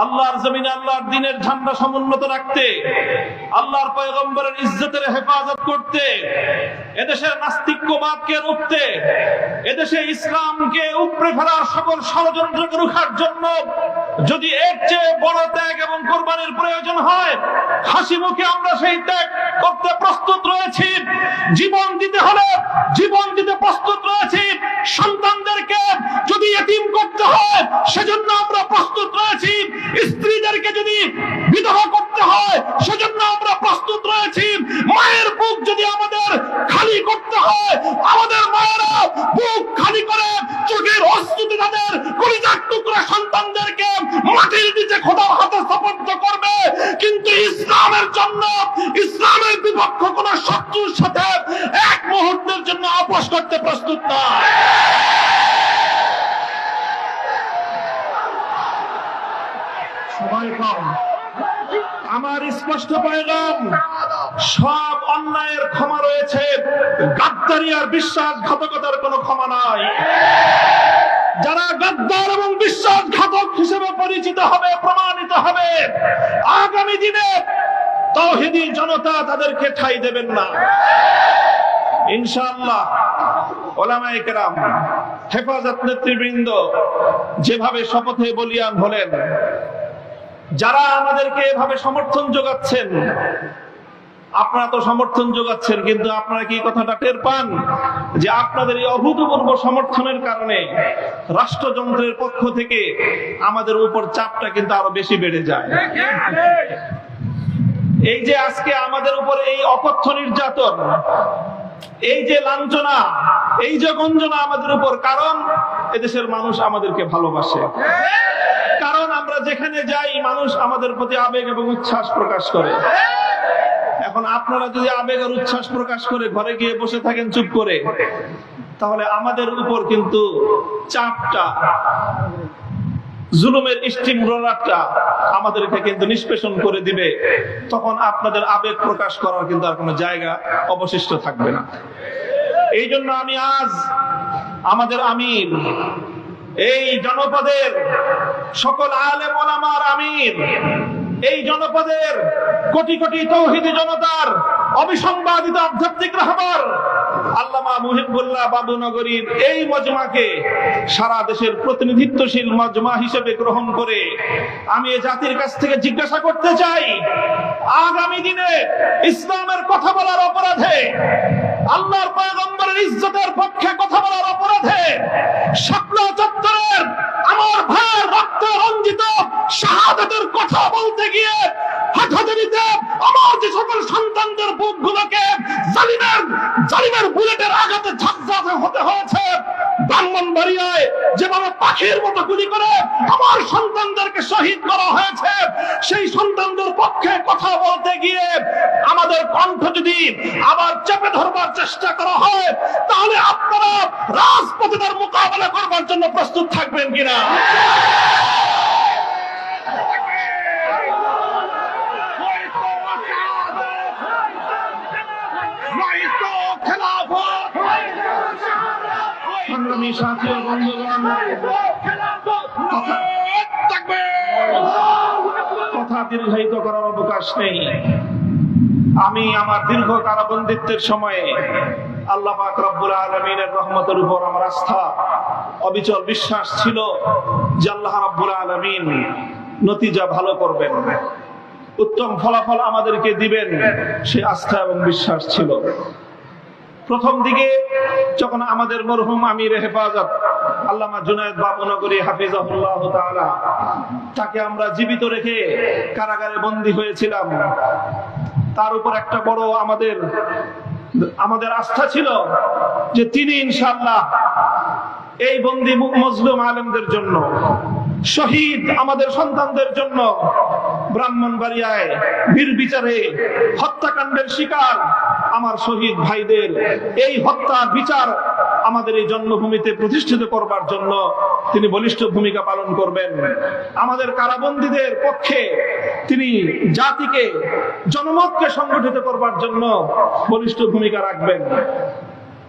আল্লাহর জমিনে আল্লাহর দ্বীনের ঝান্ডা সমুন্নত রাখতে, আল্লাহর পয়গম্বরের ইজ্জতের হেফাজত করতে, এদেশের নাস্তিক্যবাদকে রুখতে, এদেশে ইসলামকে উপড়ে ফেলার সকল ষড়যন্ত্রকে রুখার জন্য যদি এর চেয়ে বড় ত্যাগ এবং কোরবানির প্রয়োজন হয়, হাসি মুখে আমরা সেই ত্যাগ করতে প্রস্তুত রয়েছি। জীবন দিতে হলে জীবন দিতে প্রস্তুত রয়েছি। সন্তানদেরকে যদি এতিম করতে হয় সেজন্য আমরা প্রস্তুত রয়েছি। স্ত্রীদেরকে যদি বিধবা করতে হয় সেজন্য আমরা প্রস্তুত রয়েছি। মায়ের বুক যদি আমাদের খালি করতে হয়, আমাদের মায়েরা বুক খালি করে চোখের অশ্রুতে তাদের কলিজার টুকরা সন্তানদেরকে মাটির নিচে খোদার হাতে সুপর্দ করবে। কিন্তু ইসলামের জন্য, ইসলামের বিপক্ষ কোন শত্রুর সাথে এক মুহূর্তের জন্য আপোষ করতে প্রস্তুত নয়। সবাই কম, আমার স্পষ্ট পয়গাম, সব অন্যায়ের ক্ষমা রয়েছে, গাদ্দারি আর বিশ্বাসঘাতকতার কোনো ক্ষমা নাই। যারা গাদ্দার এবং বিশ্বাসঘাতক হিসেবে পরিচিত হবে, প্রমাণিত হবে, আগামী দিনে তাওহীদি জনতা তাদেরকে ঠাঁই দেবেন না ইনশাআল্লাহ। ওলামায়ে কেরাম, হেফাজত নেতৃবৃন্দ যেভাবে শপথে বলিয়ান হলেন, যারা আমাদেরকে এভাবে সমর্থন যোগাচ্ছেন, আপনারা তো সমর্থন যোগাচ্ছেন, কিন্তু আপনারা কি কথাটা টের পান যে আপনাদের এই অভূতপূর্ব সমর্থনের কারণে রাষ্ট্রযন্ত্রের পক্ষ থেকে আমাদের উপর চাপটা কিন্তু আরো বেশি বেড়ে যায়। এই যে আজকে আমাদের উপর এই অকথ্য নির্যাতন, এই যে লাঞ্ছনা, এই যে গঞ্জনা আমাদের উপর, কারণ এদেশের মানুষ আমাদেরকে ভালোবাসে, কারণ আমরা যেখানে যাই মানুষ আমাদের প্রতি আবেগ এবং উচ্ছ্বাস প্রকাশ করে। এখন আপনারা যদি আবেগ আর উচ্ছ্বাস প্রকাশ করে ঘরে গিয়ে বসে থাকেন চুপ করে, তাহলে আমাদের উপর কিন্তু চাপটা, জুলুমের স্টিম রোলারটা আমাদেরকে কিন্তু নিষ্পেষণ করে দিবে। তখন আপনাদের আবেগ প্রকাশ করার কিন্তু আর কোনো জায়গা অবশিষ্ট থাকবে না। এই জন্য আমি আজ আমাদের আমির, এই জনপদের সকল আলেম ওলামার আমির, এই জনপদের কোটি কোটি তাওহীদি জনতার অবিসংবাদিত আধ্যাত্মিক রাহবার আল্লামা মুহিবুল্লাহ বাবুনগরীর এই মজমাকে সারা দেশের প্রতিনিধিত্বশীল মজমা হিসেবে গ্রহণ করে আমি এই জাতির কাছ থেকে জিজ্ঞাসা করতে চাই, আগামী দিনে ইসলামের কথা বলার অপরাধে, আল্লাহর পয়গম্বরের ইজ্জতের পক্ষে কথা বলার অপরাধে শাপলা চত্বরের আমার ভাইয়ের রক্তে রঞ্জিত শাহাদাতের কথা বলতে গিয়ে হাটাজারিতে আমার যে সকল সন্তানদের বুকগুলোকে জালিমের বুলেটের আঘাতে ঝাঁঝাতে হতে হয়েছে, ব্রাহ্মণবাড়িয়ায় যেভাবে পাখির মতো গুলি করে আমার সন্তানদেরকে শহীদ করা হয়েছে, সেই সন্তানদের পক্ষে কথা বলতে গিয়ে আমাদের কণ্ঠ যদি আবার চেপে ধরবার চেষ্টা করা হয়, তাহলে আপনারা রাজপথে তার মোকাবেলা করবার জন্য প্রস্তুত থাকবেন কিনা? সংগ্রামী সাথী ও বন্ধুগণ, কথা দীর্ঘায়িত করার অবকাশ নেই। আমি আমার দীর্ঘ কারাবন্দিত্বের সময়ে আল্লাহ পাক রব্বুল আলামিনের রহমতের উপর আমার আস্থা, অবিচল বিশ্বাস ছিল যে আল্লাহ রব্বুল আলামিন নতিজা ভালো করবেন, উত্তম ফলাফল আমাদেরকে দিবেন, সে আস্থা এবং বিশ্বাস ছিল। প্রথম দিকে যখন আমাদের মরহুম আমির হেফাজত আল্লামা জুনায়েদ বাবুনগরী হাফিজাহুল্লাহ তাআলা, তাকে আমরা জীবিত রেখে কারাগারে বন্দী হয়েছিলাম, তার উপর একটা বড় আমাদের আস্থা ছিল যে তিনি ইনশাআল্লাহ এই বন্দী মজলুম আলেমদের জন্য, শহীদ আমাদের সন্তানদের জন্য, ব্রাহ্মণবাড়িয়ায় বীর বিচারে হত্যাকাণ্ডের শিকার আমার শহীদ ভাইদের এই হত্যার বিচার আমাদের এই জন্মভূমিতে প্রতিষ্ঠিত করবার জন্য তিনি বলিষ্ঠ ভূমিকা পালন করবেন। আমাদের কারাবন্দীদের পক্ষে তিনি জাতিকে, জনমতকে সংগঠিত করবার জন্য বলিষ্ঠ ভূমিকা রাখবেন।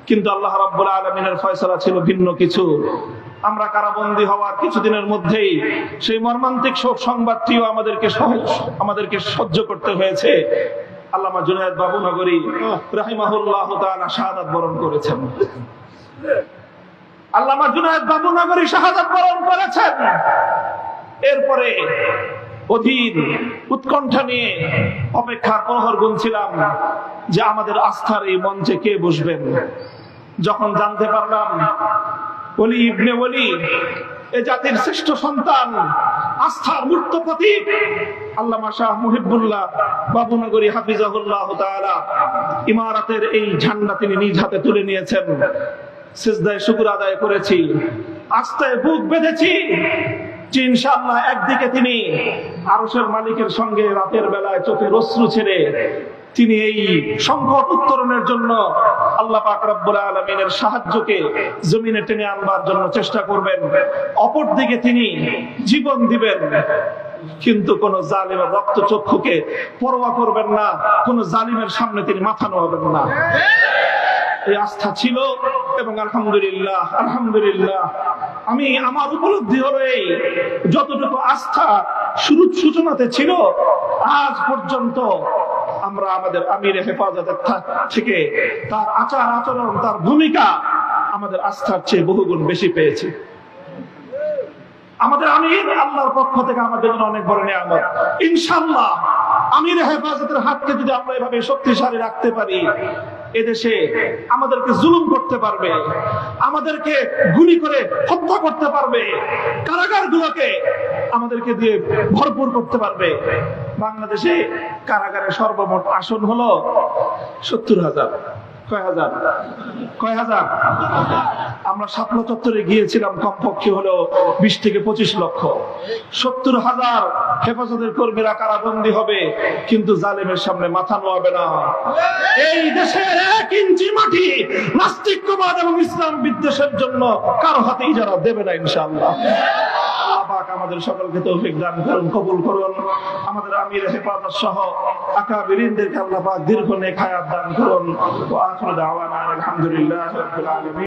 কিন্তু আল্লাহ রাব্বুল আলামিনের ফয়সালা ছিল ভিন্ন কিছু। আমরা কারাবন্দী হওয়ার কিছুদিনের মধ্যেই সেই মর্মান্তিক শোক সংবাদটিও আমাদেরকে সহ্য করতে হয়েছে। আল্লামা জুনায়েদ বাবুনগরী রাহিমাহুল্লাহ তাআলা শাহাদাত বরণ করেছেন। আল্লামা জুনায়েদ বাবুনগরী শাহাদাত বরণ করেছেন। এরপরে অধীর উৎকণ্ঠা নিয়ে অপেক্ষার প্রহর গুনছিলাম যে আমাদের আস্থার এই মঞ্চে কে বসবেন। যখন জানতে পারলাম ওলি ইবনে ওলি, এ জাতির শ্রেষ্ঠ সন্তান, আস্থার মূর্ত প্রতীক আল্লামা শাহ মুহিবুল্লাহ বাবুনগরী হাফিজাহুল্লাহ তাআলা ইমারতের এই ঝান্ডা তিনি নিজ হাতে তুলে নিয়েছেন, সিজদায় শুকর আদায় করেছি, আস্থায় বুক বেঁধেছি যে ইনশাআল্লাহ একদিকে তিনি আরশের মালিকের সঙ্গে রাতের বেলায় চোখের অশ্রু ছেড়ে তিনি এই সংকট উত্তরণের জন্য আল্লাহ পাক রব্বুল আলামিনের সাহায্যকে জমিনে টেনে আনবার জন্য চেষ্টা করবেন। অপরদিকে তিনি জীবন দিবেন, কিন্তু কোন জালিমের রক্তচক্ষুকে পরোয়া করবেন না, কোন জালিমের সামনে তিনি মাথা নোয়াবেন না। এই আস্থা ছিল এবং আলহামদুলিল্লাহ আলহামদুলিল্লাহ আমি আমার উপলব্ধি হলো এই যতটুকু আস্থা শুরুর সূচনাতে ছিল আজ পর্যন্ত আমরা আমাদের আমির হেফাজতের থেকে তার আচার আচরণ, তার ভূমিকা আমাদের আস্থার চেয়ে বহুগুণ বেশি পেয়েছি। আমাদের আমির আল্লাহর পক্ষ থেকে আমাদের জন্য অনেক বড় নিয়ামত। ইনশাআল্লাহ আমির হেফাজতের হাতকে যদি আমরা এভাবে শক্তিশালী রাখতে পারি, এদেশে আমাদেরকে জুলুম করতে পারবে, আমাদেরকে গুলি করে হত্যা করতে পারবে, কারাগারগুলোকে আমাদেরকে দিয়ে ভরপুর করতে পারবে। বাংলাদেশে কারাগারের সর্বমোট আসন হলো 70,000। কয় হাজার? আমরা শাপলা চত্বরে গিয়েছিলাম, কমপক্ষে হলো 20 থেকে 25 লক্ষ। 70,000 হেফাজতের কর্মীরা কারাবন্দী হবে, কিন্তু জালেমের সামনে মাথা নোয়াবে না। এই দেশের 1 ইঞ্চি মাটি নাস্তিক্যবাদ এবং ইসলাম বিদ্বেষের জন্য কারো হাতেই যারা দেবে না ইনশাআল্লাহ। আমাদের সকলকে তৌফিক দান করুন, কবুল করুন। আমাদের আমির হেফাজত সহ আকাবিরিনদেরকে আল্লাহ পাক দীর্ঘ নেক হায়াত দান করুন। ওয়া আখিরু দাওয়ানা আলহামদুলিল্লাহি রাব্বিল আলামিন।